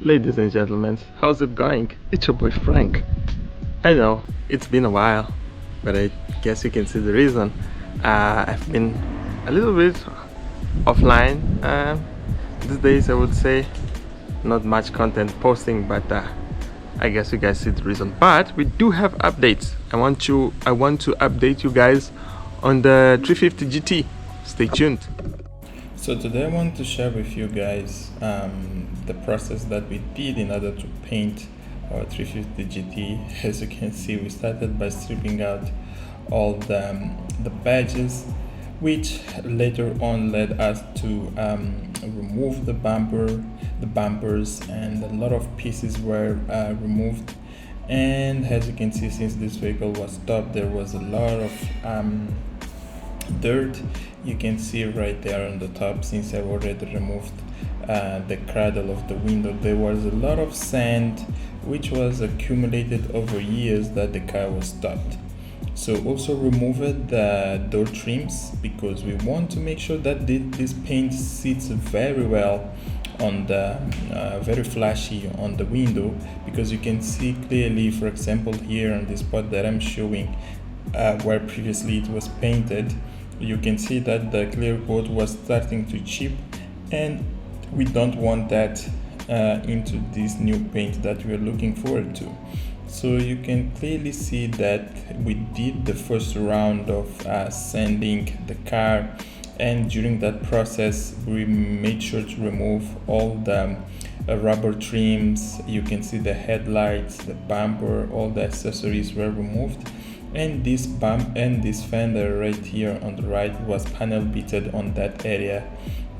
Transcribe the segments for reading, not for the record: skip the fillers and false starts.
Ladies and gentlemen, how's it going? It's your boy Frank. I know it's been a while, but I guess you can see the reason. I've been a little bit offline these days, I would say. Not much content posting, but I guess you guys see the reason. But we do have updates. I want to update you guys on the 350GT. Stay tuned. So today I want to share with you guys the process that we did in order to paint our 350GT. As you can see, we started by stripping out all the badges, which later on led us to remove the bumpers, and a lot of pieces were removed. And as you can see, since this vehicle was stopped, there was a lot of dirt. You can see right there on the top, since I've already removed the cradle of the window, there was a lot of sand which was accumulated over years that the car was stopped. So also removed the door trims, because we want to make sure that this paint sits very well on the very flashy on the window, because you can see clearly, for example, here on the spot that I'm showing where previously it was painted, you can see that the clear coat was starting to chip, and we don't want that into this new paint that we are looking forward to. So you can clearly see that we did the first round of sanding the car, and during that process we made sure to remove all the rubber trims. You can see the headlights, the bumper, all the accessories were removed, and this bump and this fender right here on the right was panel beaten on that area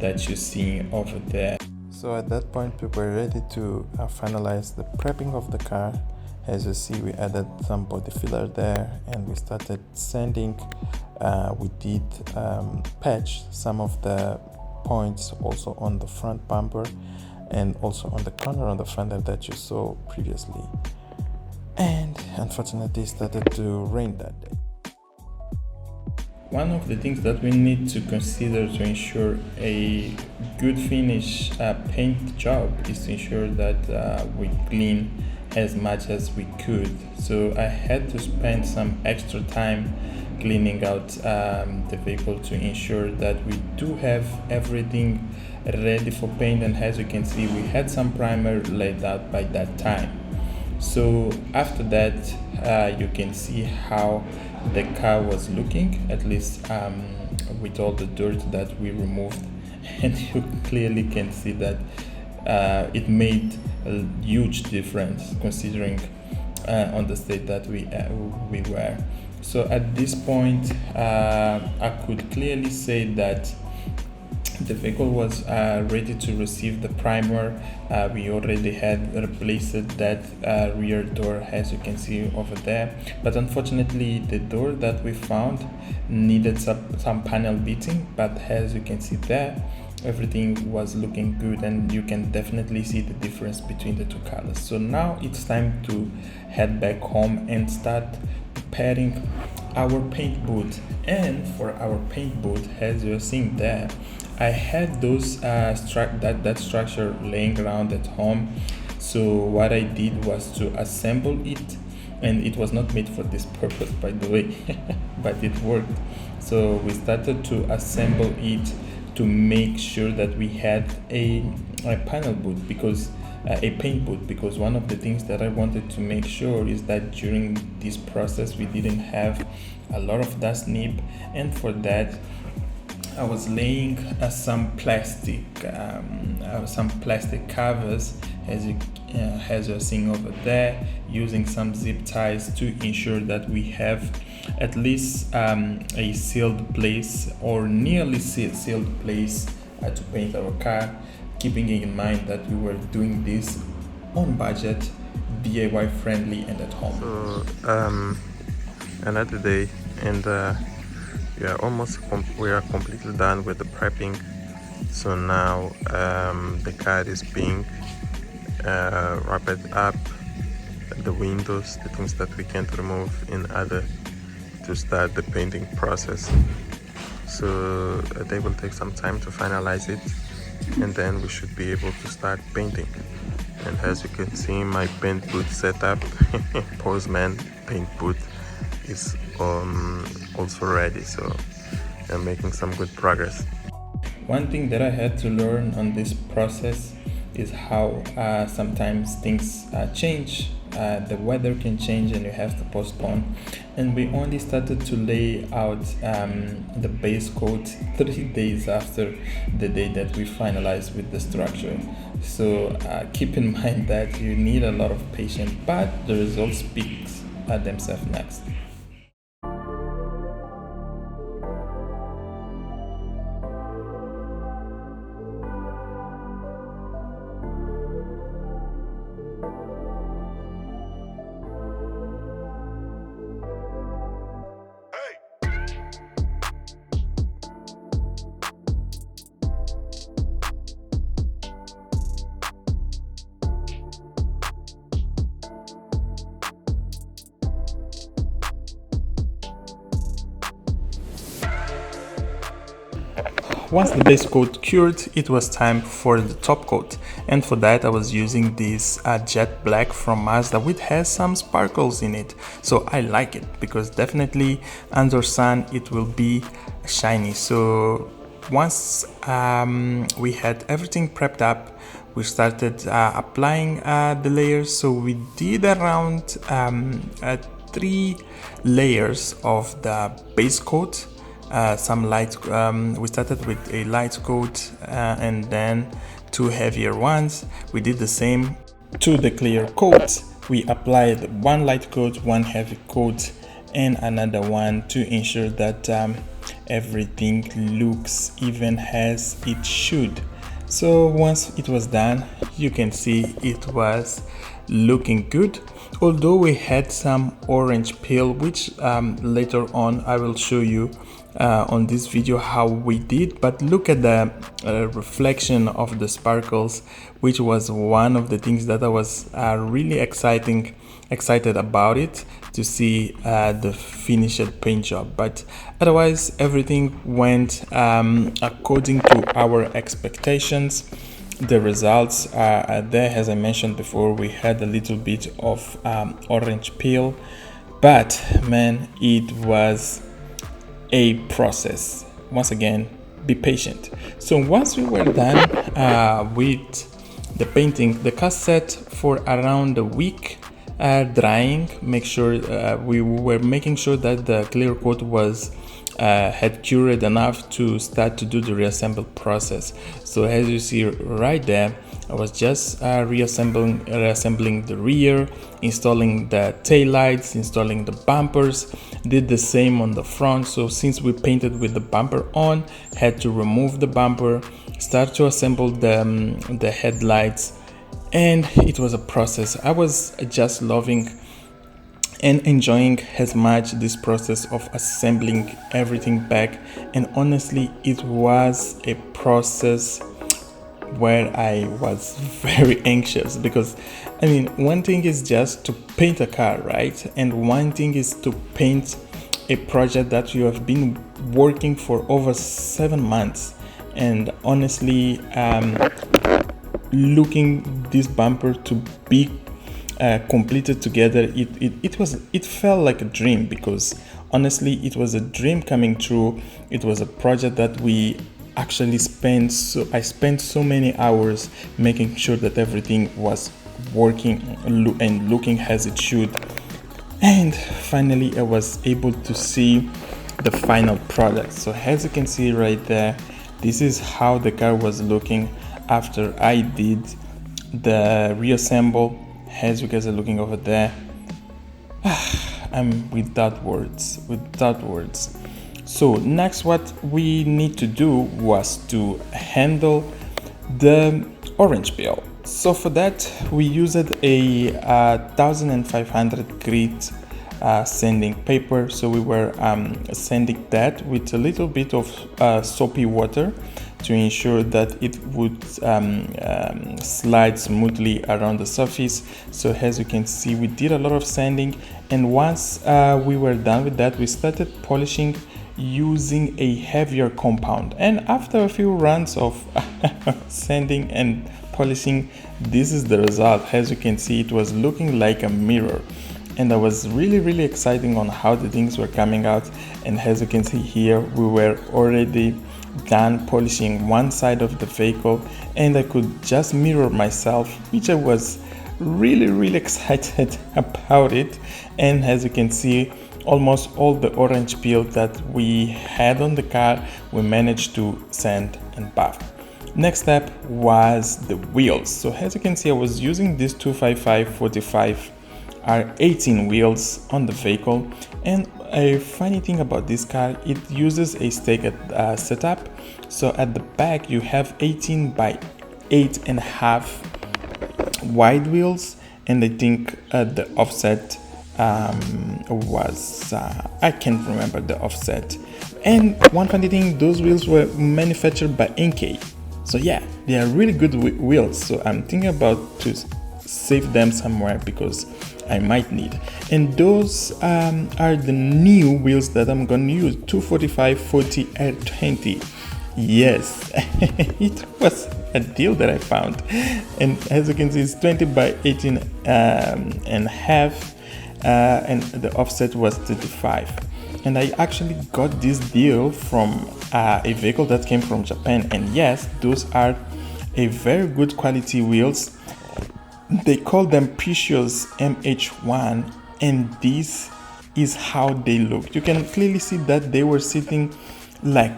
that you see over there. So at that point we were ready to finalize the prepping of the car. As you see, we added some body filler there, and we started sanding. We did patch some of the points also on the front bumper and also on the corner on the fender that you saw previously. And unfortunately, it started to rain that day. One of the things that we need to consider to ensure a good finish paint job is to ensure that we clean as much as we could. So I had to spend some extra time cleaning out the vehicle to ensure that we do have everything ready for paint. And as you can see, we had some primer laid out by that time. So after that, you can see how the car was looking, at least with all the dirt that we removed, and you clearly can see that it made a huge difference considering on the state that we were. So at this point, I could clearly say that the vehicle was ready to receive the primer. We already had replaced that rear door, as you can see over there, but unfortunately the door that we found needed some panel beating. But as you can see there, everything was looking good, and you can definitely see the difference between the two colors. So now it's time to head back home and start preparing our paint booth. And for our paint booth, as you're seeing there, I had those that structure laying around at home. So what I did was to assemble it, and it was not made for this purpose, by the way, but it worked. So we started to assemble it to make sure that we had a panel booth, because a paint booth, because one of the things that I wanted to make sure is that during this process we didn't have a lot of dust nip, and for that I was laying some plastic covers, as you're seeing over there, using some zip ties to ensure that we have at least a sealed place, or nearly sealed place to paint our car, keeping in mind that we were doing this on budget, DIY friendly, and at home. So another day, and we are completely done with the prepping. So now the car is being wrapped up, the windows, the things that we can't remove in order to start the painting process. So they will take some time to finalize it, and then we should be able to start painting. And as you can see, my paint booth setup, Postman paint booth, is also ready, so I'm making some good progress. One thing that I had to learn on this process is how sometimes things change. The weather can change and you have to postpone. And we only started to lay out the base coat 30 days after the day that we finalized with the structure. So keep in mind that you need a lot of patience, but the results speak themselves next. Once the base coat cured, it was time for the top coat, and for that I was using this jet black from Mazda, which has some sparkles in it, so I like it because definitely under sun it will be shiny. So once we had everything prepped up, we started applying the layers. So we did around 3 layers of the base coat. Some light, we started with a light coat and then 2 heavier ones. We did the same to the clear coat. We applied 1 light coat, 1 heavy coat, and another one to ensure that everything looks even as it should. So once it was done, you can see it was looking good, although we had some orange peel, which later on I will show you on this video how we did. But look at the reflection of the sparkles, which was one of the things that I was really excited about it, to see the finished paint job. But otherwise everything went according to our expectations. The results are there. As I mentioned before, we had a little bit of orange peel, but man, it was a process. Once again, be patient. So once we were done with the painting, the car sat for around a week drying. Make sure we were making sure that the clear coat was had cured enough to start to do the reassemble process. So as you see right there, I was just reassembling the rear, installing the tail lights, installing the bumpers. Did the same on the front. So since we painted with the bumper on, had to remove the bumper, start to assemble the headlights, and it was a process. I was just loving and enjoying as much this process of assembling everything back. And honestly, it was a process where I was very anxious, because I mean, one thing is just to paint a car, right? And one thing is to paint a project that you have been working for over 7 months. And honestly, looking this bumper to be completed together, it felt like a dream, because honestly it was a dream coming true. It was a project that we actually I spent so many hours making sure that everything was working and looking as it should. And finally I was able to see the final product. So as you can see right there, this is how the car was looking after I did the reassemble. As you guys are looking over there, I'm without words. So next, what we need to do was to handle the orange peel. So for that we used a 1500 grit sanding paper. So we were sanding that with a little bit of soapy water to ensure that it would slide smoothly around the surface. So as you can see, we did a lot of sanding, and once we were done with that, we started polishing using a heavier compound. And after a few runs of sanding and polishing, this is the result. As you can see, it was looking like a mirror, and I was really excited on how the things were coming out. And as you can see here, we were already done polishing one side of the vehicle, and I could just mirror myself, which I was really excited about it. And as you can see, almost all the orange peel that we had on the car, we managed to sand and buff. Next step was the wheels. So as you can see, I was using these 255/45 R18 wheels on the vehicle. And a funny thing about this car, it uses a staggered setup. So at the back you have 18 by 8.5 wide wheels, and I think the offset was I can't remember the offset. And one funny thing, those wheels were manufactured by NK. So yeah, they are really good wheels. So I'm thinking about to save them somewhere because I might need. And those are the new wheels that I'm gonna use, 245/40 R20. Yes, it was a deal that I found. And as you can see, it's 20 by 18 and half, and the offset was 35. And I actually got this deal from a vehicle that came from Japan. And yes, those are a very good quality wheels. They call them Precious MH1, and this is how they look. You can clearly see that they were sitting like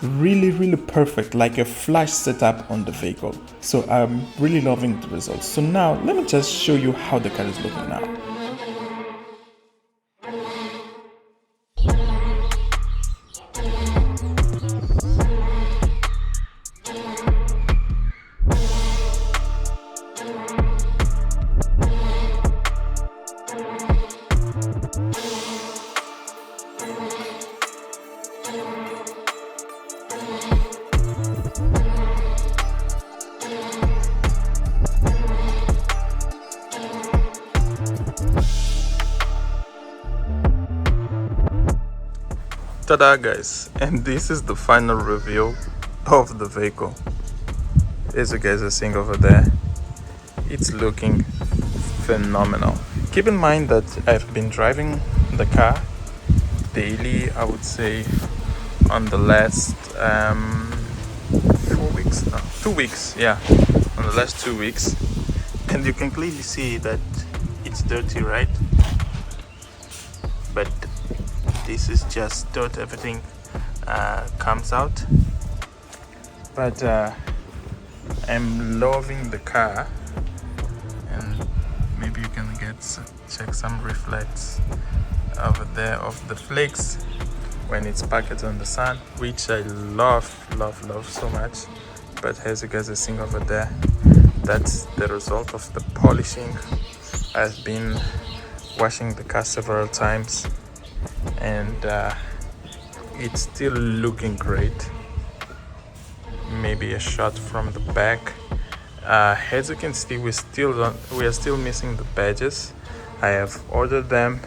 really perfect, like a flash setup on the vehicle. So I'm really loving the results. So now let me just show you how the car is looking now. Ta-da guys, and this is the final review of the vehicle. As you guys are seeing over there, it's looking phenomenal. Keep in mind that I've been driving the car daily, I would say, on the last 4 weeks, no, 2 weeks, yeah, on the last 2 weeks. And you can clearly see that it's dirty, right? But this is just dirt, everything comes out. But I'm loving the car, and maybe you can check some reflects over there of the flakes when it's packed on the sun, which I love so much. But as you guys are seeing over there, that's the result of the polishing. I've been washing the car several times, and it's still looking great. Maybe a shot from the back. As you can see, we are still missing the badges. I have ordered them.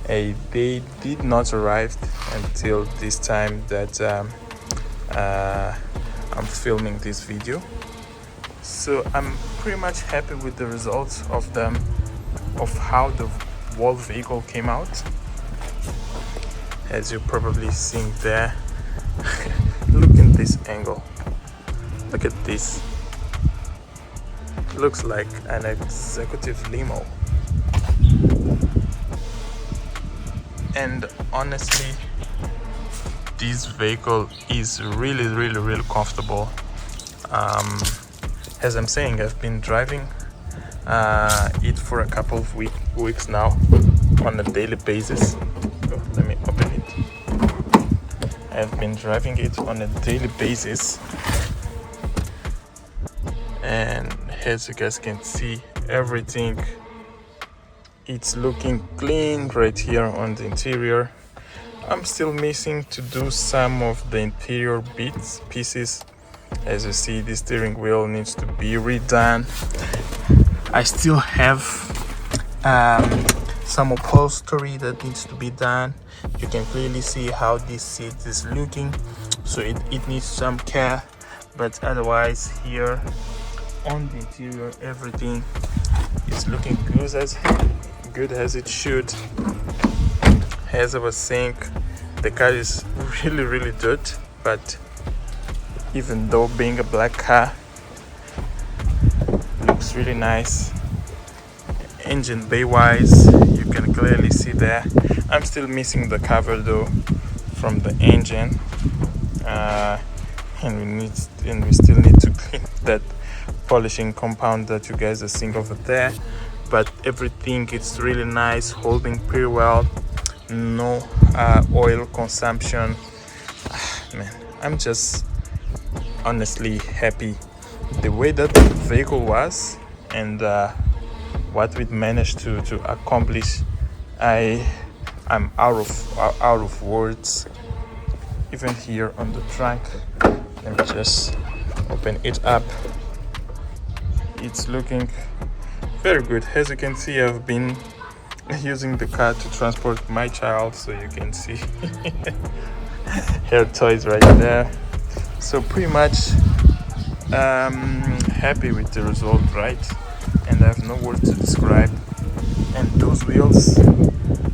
They did not arrive until this time that I'm filming this video. So I'm pretty much happy with the results of how the whole vehicle came out. As you're probably seeing there, look at this angle. Look at this. Looks like an executive limo. And honestly, this vehicle is really comfortable. As I'm saying, I've been driving it for a couple of weeks now on a daily basis. Oh, let me open it. I've been driving it on a daily basis, and as you guys can see, everything, it's looking clean right here on the interior. I'm still missing to do some of the interior pieces. As you see, the steering wheel needs to be redone. I still have some upholstery that needs to be done. You can clearly see how this seat is looking, so it needs some care. But otherwise, here on the interior, everything is looking good as it should. As I was saying, the car is really dirty, but even though being a black car, looks really nice. Engine bay wise, you can clearly see there. I'm still missing the cover though from the engine, and we still need to clean that polishing compound that you guys are seeing over there. But everything is really nice, holding pretty well, no oil consumption. Man, I'm just honestly happy the way that the vehicle was and what we managed to accomplish. I'm out of words. Even here on the trunk, let me just open it up. It's looking very good. As you can see, I've been using the car to transport my child, so you can see her toys right there. So pretty much happy with the result, right? And I have no words to describe. And those wheels,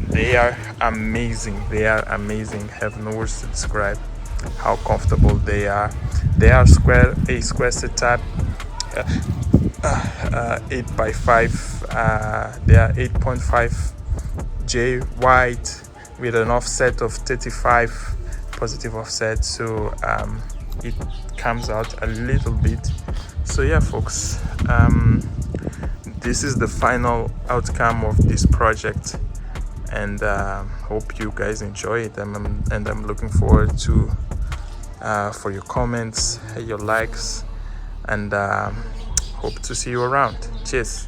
they are amazing. Have no words to describe how comfortable they are. They are a square setup, 8x5. They are 8.5 J wide with an offset of 35 positive offset, so it comes out a little bit. So yeah, folks, this is the final outcome of this project, and hope you guys enjoy it. And I'm looking forward to for your comments, your likes, and hope to see you around. Cheers.